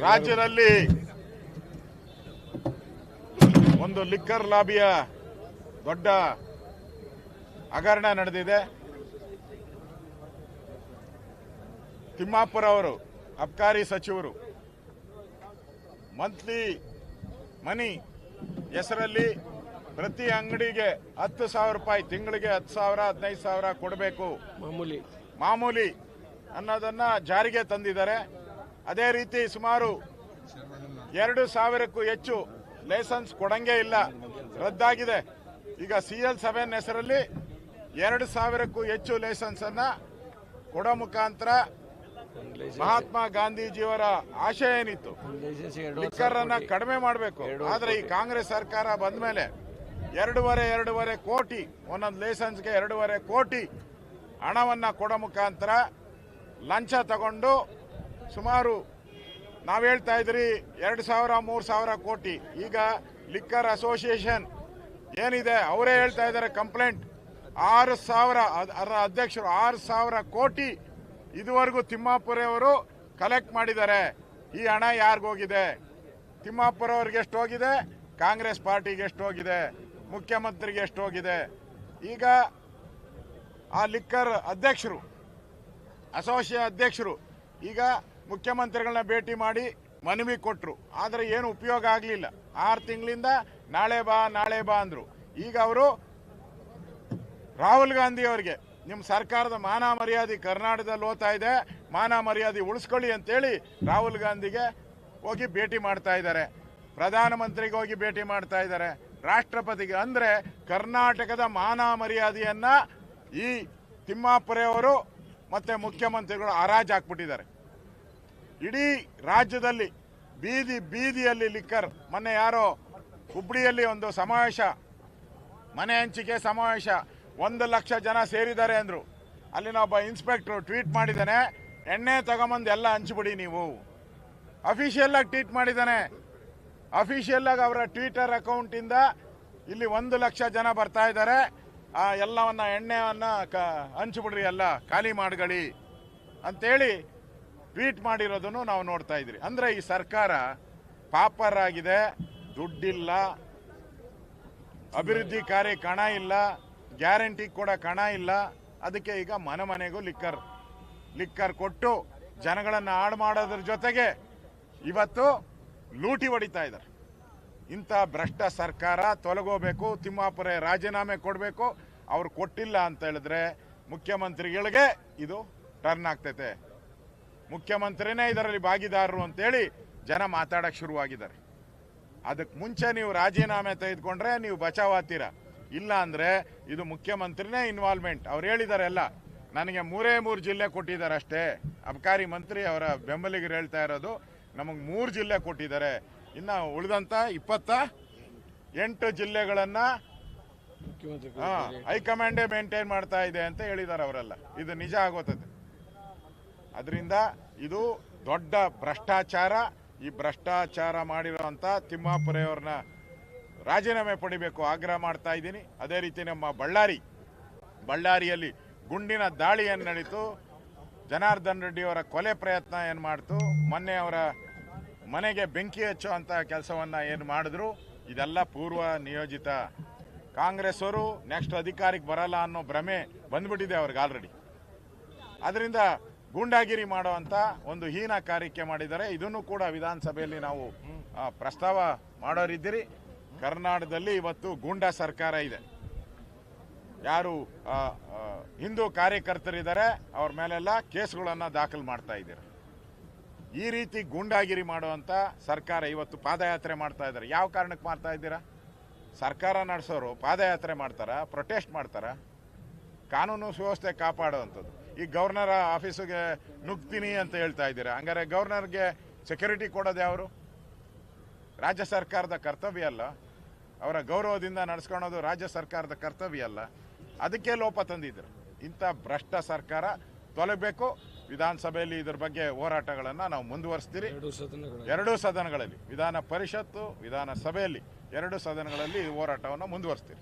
ರಾಜ್ಯದಲ್ಲಿ ಒಂದು ಲಿಕ್ಕರ್ ಲಾಬಿಯ ದೊಡ್ಡ ಹಗರಣ ನಡೆದಿದೆ. ತಿಮ್ಮಾಪುರ ಅವರು ಅಬಕಾರಿ ಸಚಿವರು ಮಂತ್ಲಿ ಮನಿ ಹೆಸರಲ್ಲಿ ಪ್ರತಿ ಅಂಗಡಿಗೆ 10,000 ರೂಪಾಯಿ, ತಿಂಗಳಿಗೆ 10,000 15,000 ಕೊಡಬೇಕು, ಮಾಮೂಲಿ ಅನ್ನೋದನ್ನ ಜಾರಿಗೆ ತಂದಿದ್ದಾರೆ. ಅದೇ ರೀತಿ ಸುಮಾರು 2,000ಕ್ಕೂ ಹೆಚ್ಚು ಲೈಸೆನ್ಸ್ ಕೊಡಂಗೇ ಇಲ್ಲ, ರದ್ದಾಗಿದೆ. ಈಗ CL7 ಹೆಸರಲ್ಲಿ 2,000ಕ್ಕೂ ಹೆಚ್ಚು ಲೈಸೆನ್ಸ್ ಅನ್ನ ಕೊಡೋ ಮುಖಾಂತರ ಮಹಾತ್ಮ ಗಾಂಧೀಜಿಯವರ ಆಶಯ ಏನಿತ್ತು, ಲಿಕ್ಕರ್ ಅನ್ನ ಕಡಿಮೆ ಮಾಡಬೇಕು. ಆದ್ರೆ ಈ ಕಾಂಗ್ರೆಸ್ ಸರ್ಕಾರ ಬಂದ ಮೇಲೆ 2.5 ಕೋಟಿ ಒಂದೊಂದು ಲೈಸೆನ್ಸ್ಗೆ 2.5 ಕೋಟಿ ಹಣವನ್ನ ಕೊಡೋ ಮುಖಾಂತರ ಲಂಚ ತಗೊಂಡು ಸುಮಾರು ನಾವು ಹೇಳ್ತಾ ಇದ್ರಿ 2,000-3,000 ಕೋಟಿ. ಈಗ ಲಿಕ್ಕರ್ ಅಸೋಸಿಯೇಷನ್ ಏನಿದೆ ಅವರೇ ಹೇಳ್ತಾ ಇದ್ದಾರೆ ಕಂಪ್ಲೇಂಟ್ 6,000 ಅಧ್ಯಕ್ಷರು 6,000 ಕೋಟಿ ಇದುವರೆಗೂ ತಿಮ್ಮಾಪುರ ಅವರು ಕಲೆಕ್ಟ್ ಮಾಡಿದ್ದಾರೆ. ಈ ಹಣ ಯಾರಿಗೋಗಿದೆ? ತಿಮ್ಮಾಪುರ ಅವ್ರಿಗೆ ಎಷ್ಟು ಹೋಗಿದೆ, ಕಾಂಗ್ರೆಸ್ ಪಾರ್ಟಿಗೆ ಎಷ್ಟು ಹೋಗಿದೆ, ಮುಖ್ಯಮಂತ್ರಿಗೆ ಎಷ್ಟು ಹೋಗಿದೆ? ಈಗ ಆ ಲಿಕ್ಕರ್ ಅಧ್ಯಕ್ಷರು, ಅಸೋಸಿಯೇಷನ್ ಅಧ್ಯಕ್ಷರು ಈಗ ಮುಖ್ಯಮಂತ್ರಿಗಳನ್ನ ಭೇಟಿ ಮಾಡಿ ಮನವಿ ಕೊಟ್ಟರು. ಆದರೆ ಏನು ಉಪಯೋಗ ಆಗಲಿಲ್ಲ. 6 ತಿಂಗಳಿಂದ ನಾಳೆ ಬಾ ಅಂದ್ರು. ಈಗ ಅವರು ರಾಹುಲ್ ಗಾಂಧಿ ಅವರಿಗೆ ನಿಮ್ಮ ಸರ್ಕಾರದ ಮಾನ ಮರ್ಯಾದೆ ಕರ್ನಾಟಕದಲ್ಲಿ ಹೋಗ್ತಾ ಇದೆ, ಮಾನ ಮರ್ಯಾದೆ ಉಳಿಸ್ಕೊಳ್ಳಿ ಅಂತೇಳಿ ರಾಹುಲ್ ಗಾಂಧಿಗೆ ಹೋಗಿ ಭೇಟಿ ಮಾಡ್ತಾ ಇದ್ದಾರೆ, ಪ್ರಧಾನಮಂತ್ರಿಗೆ ಹೋಗಿ ಭೇಟಿ ಮಾಡ್ತಾ ಇದ್ದಾರೆ, ರಾಷ್ಟ್ರಪತಿಗೆ. ಅಂದ್ರೆ ಕರ್ನಾಟಕದ ಮಾನ ಮರ್ಯಾದೆಯನ್ನ ಈ ತಿಮ್ಮಾಪುರ ಅವರು ಮತ್ತೆ ಮುಖ್ಯಮಂತ್ರಿಗಳು ಹರಾಜು ಹಾಕ್ಬಿಟ್ಟಿದ್ದಾರೆ. ಇಡೀ ರಾಜ್ಯದಲ್ಲಿ ಬೀದಿಯಲ್ಲಿ ಲಿಕ್ಕರ್. ಮೊನ್ನೆ ಯಾರೋ ಹುಬ್ಳಿಯಲ್ಲಿ ಒಂದು ಸಮಾವೇಶ, ಮನೆ ಹಂಚಿಕೆ ಸಮಾವೇಶ, 1 ಲಕ್ಷ ಜನ ಸೇರಿದ್ದಾರೆ ಅಂದ್ರು. ಅಲ್ಲಿನ ಒಬ್ಬ ಇನ್ಸ್ಪೆಕ್ಟರ್ ಟ್ವೀಟ್ ಮಾಡಿದ್ದಾನೆ, ಎಣ್ಣೆ ತಗೊಂಬಂದು ಎಲ್ಲ ಹಂಚ್ಬಿಡಿ ನೀವು. ಅಫಿಷಿಯಲ್ ಆಗಿ ಟ್ವೀಟ್ ಮಾಡಿದ್ದಾನೆ. ಅಫಿಷಿಯಲ್ ಆಗಿ ಅವರ ಟ್ವಿಟರ್ ಅಕೌಂಟ್ ಇಂದ ಇಲ್ಲಿ 1 ಲಕ್ಷ ಜನ ಬರ್ತಾ ಇದ್ದಾರೆ, ಎಲ್ಲವನ್ನ ಎಣ್ಣೆವನ್ನ ಹಂಚ್ಬಿಡ್ರಿ, ಎಲ್ಲ ಖಾಲಿ ಮಾಡ್ಕೊಳ್ಳಿ ಅಂತೇಳಿ ಟ್ವೀಟ್ ಮಾಡಿರೋದನ್ನು ನಾವು ನೋಡ್ತಾ ಇದ್ರಿ. ಅಂದ್ರೆ ಈ ಸರ್ಕಾರ ಪಾಪರ್ ಆಗಿದೆ, ದುಡ್ಡಿಲ್ಲ, ಅಭಿವೃದ್ಧಿ ಕಾರ್ಯ ಕಣ ಇಲ್ಲ, ಗ್ಯಾರಂಟಿ ಕೂಡ ಕಣ ಇಲ್ಲ. ಅದಕ್ಕೆ ಈಗ ಮನೆಗೂ ಲಿಕ್ಕರ್ ಕೊಟ್ಟು ಜನಗಳನ್ನ ಹಾಳು ಮಾಡೋದ್ರ ಜೊತೆಗೆ ಇವತ್ತು ಲೂಟಿ ಹೊಡಿತಾ ಇದ್ದಾರೆ. ಇಂಥ ಭ್ರಷ್ಟ ಸರ್ಕಾರ ತೊಲಗೋಬೇಕು, ತಿಮ್ಮಾಪುರ ರಾಜೀನಾಮೆ ಕೊಡಬೇಕು. ಅವ್ರು ಕೊಟ್ಟಿಲ್ಲ ಅಂತ ಹೇಳಿದ್ರೆ ಮುಖ್ಯಮಂತ್ರಿಗಳಿಗೆ ಇದು ಟರ್ನ್ ಆಗ್ತೈತೆ. ಮುಖ್ಯಮಂತ್ರಿನೇ ಇದರಲ್ಲಿ ಭಾಗಿದಾರರು ಅಂತೇಳಿ ಜನ ಮಾತಾಡಕ್ಕೆ ಶುರುವಾಗಿದ್ದಾರೆ. ಅದಕ್ಕೆ ಮುಂಚೆ ನೀವು ರಾಜೀನಾಮೆ ತೆಗೆದುಕೊಂಡ್ರೆ ನೀವು ಬಚಾವ್ ಆಗ್ತೀರಾ. ಇಲ್ಲ ಅಂದ್ರೆ ಇದು ಮುಖ್ಯಮಂತ್ರಿನೇ ಇನ್ವಾಲ್ವ್ಮೆಂಟ್. ಅವ್ರು ಹೇಳಿದ್ದಾರೆ ಎಲ್ಲ, ನನಗೆ 3 ಜಿಲ್ಲೆ ಕೊಟ್ಟಿದ್ದಾರೆ ಅಷ್ಟೇ. ಅಬಕಾರಿ ಮಂತ್ರಿ ಅವರ ಬೆಂಬಲಿಗರು ಹೇಳ್ತಾ ಇರೋದು ನಮಗೆ 3 ಜಿಲ್ಲೆ ಕೊಟ್ಟಿದ್ದಾರೆ, ಇನ್ನ ಉಳಿದಂತ 28 ಜಿಲ್ಲೆಗಳನ್ನ ಹೈಕಮಾಂಡೇ ಮೇಂಟೈನ್ ಮಾಡ್ತಾ ಇದೆ ಅಂತ ಹೇಳಿದ್ದಾರೆ ಅವರೆಲ್ಲ. ಇದು ನಿಜ ಆಗೋತದೆ. ಅದರಿಂದ ಇದು ದೊಡ್ಡ ಭ್ರಷ್ಟಾಚಾರ. ಈ ಭ್ರಷ್ಟಾಚಾರ ಮಾಡಿರೋಂಥ ತಿಮ್ಮಾಪುರೆಯವ್ರನ್ನ ರಾಜೀನಾಮೆ ಪಡಿಬೇಕು ಆಗ್ರಹ ಮಾಡ್ತಾ ಇದ್ದೀನಿ. ಅದೇ ರೀತಿ ನಮ್ಮ ಬಳ್ಳಾರಿಯಲ್ಲಿ ಗುಂಡಿನ ದಾಳಿಯನ್ನು ನಡೀತು, ಜನಾರ್ದನ್ ರೆಡ್ಡಿ ಅವರ ಕೊಲೆ ಪ್ರಯತ್ನ ಏನು ಮಾಡ್ತು, ಮೊನ್ನೆ ಅವರ ಮನೆಗೆ ಬೆಂಕಿ ಹಚ್ಚುವಂಥ ಕೆಲಸವನ್ನ ಏನು ಮಾಡಿದ್ರು, ಇದೆಲ್ಲ ಪೂರ್ವ ನಿಯೋಜಿತ. ಕಾಂಗ್ರೆಸ್ ಅವರು ನೆಕ್ಸ್ಟ್ ಅಧಿಕಾರಕ್ಕೆ ಬರಲ್ಲ ಅನ್ನೋ ಭ್ರಮೆ ಬಂದ್ಬಿಟ್ಟಿದೆ ಅವ್ರಿಗೆ ಆಲ್ರೆಡಿ. ಅದರಿಂದ ಗೂಂಡಾಗಿರಿ ಮಾಡುವಂತ ಒಂದು ಹೀನ ಕಾರ್ಯಕ್ಕೆ ಮಾಡಿದ್ದಾರೆ. ಇದನ್ನು ಕೂಡ ವಿಧಾನಸಭೆಯಲ್ಲಿ ನಾವು ಪ್ರಸ್ತಾವ ಮಾಡೋರಿದ್ದೀರಿ. ಕರ್ನಾಟಕದಲ್ಲಿ ಇವತ್ತು ಗೂಂಡಾ ಸರ್ಕಾರ ಇದೆ. ಯಾರು ಹಿಂದೂ ಕಾರ್ಯಕರ್ತರಿದ್ದಾರೆ ಅವ್ರ ಮೇಲೆಲ್ಲ ಕೇಸ್ಗಳನ್ನು ದಾಖಲು ಮಾಡ್ತಾ ಇದ್ದೀರಾ. ಈ ರೀತಿ ಗೂಂಡಾಗಿರಿ ಮಾಡುವಂತ ಸರ್ಕಾರ ಇವತ್ತು ಪಾದಯಾತ್ರೆ ಮಾಡ್ತಾ ಇದ್ದಾರೆ. ಯಾವ ಕಾರಣಕ್ಕೆ ಮಾಡ್ತಾ ಇದ್ದೀರಾ? ಸರ್ಕಾರ ನಡೆಸೋರು ಪಾದಯಾತ್ರೆ ಮಾಡ್ತಾರ, ಪ್ರೊಟೆಸ್ಟ್ ಮಾಡ್ತಾರ? ಕಾನೂನು ಸುವ್ಯವಸ್ಥೆ ಕಾಪಾಡುವಂಥದ್ದು. ಈ ಗವರ್ನರ್ ಆಫೀಸಿಗೆ ನುಗ್ತೀನಿ ಅಂತ ಹೇಳ್ತಾ ಇದ್ದೀರಾ. ಹಂಗಾರೆ ಗವರ್ನರ್ಗೆ ಸೆಕ್ಯೂರಿಟಿ ಕೊಡೋದು ಯಾರು? ರಾಜ್ಯ ಸರ್ಕಾರದ ಕರ್ತವ್ಯ ಅಲ್ಲ? ಅವರ ಗೌರವದಿಂದ ನಡೆಸ್ಕೊಳ್ಳೋದು ರಾಜ್ಯ ಸರ್ಕಾರದ ಕರ್ತವ್ಯ ಅಲ್ಲ? ಅದಕ್ಕೆ ಲೋಪ ತಂದಿದ್ರು. ಇಂಥ ಭ್ರಷ್ಟ ಸರ್ಕಾರ ತೊಲಗಬೇಕು. ವಿಧಾನಸಭೆಯಲ್ಲಿ ಇದರ ಬಗ್ಗೆ ಹೋರಾಟಗಳನ್ನು ನಾವು ಮುಂದುವರಿಸ್ತೀರಿ. ಎರಡೂ ಸದನಗಳಲ್ಲಿ, ವಿಧಾನ ಪರಿಷತ್ತು, ವಿಧಾನಸಭೆಯಲ್ಲಿ 2 ಸದನಗಳಲ್ಲಿ ಹೋರಾಟವನ್ನು ಮುಂದುವರಿಸ್ತೀರಿ.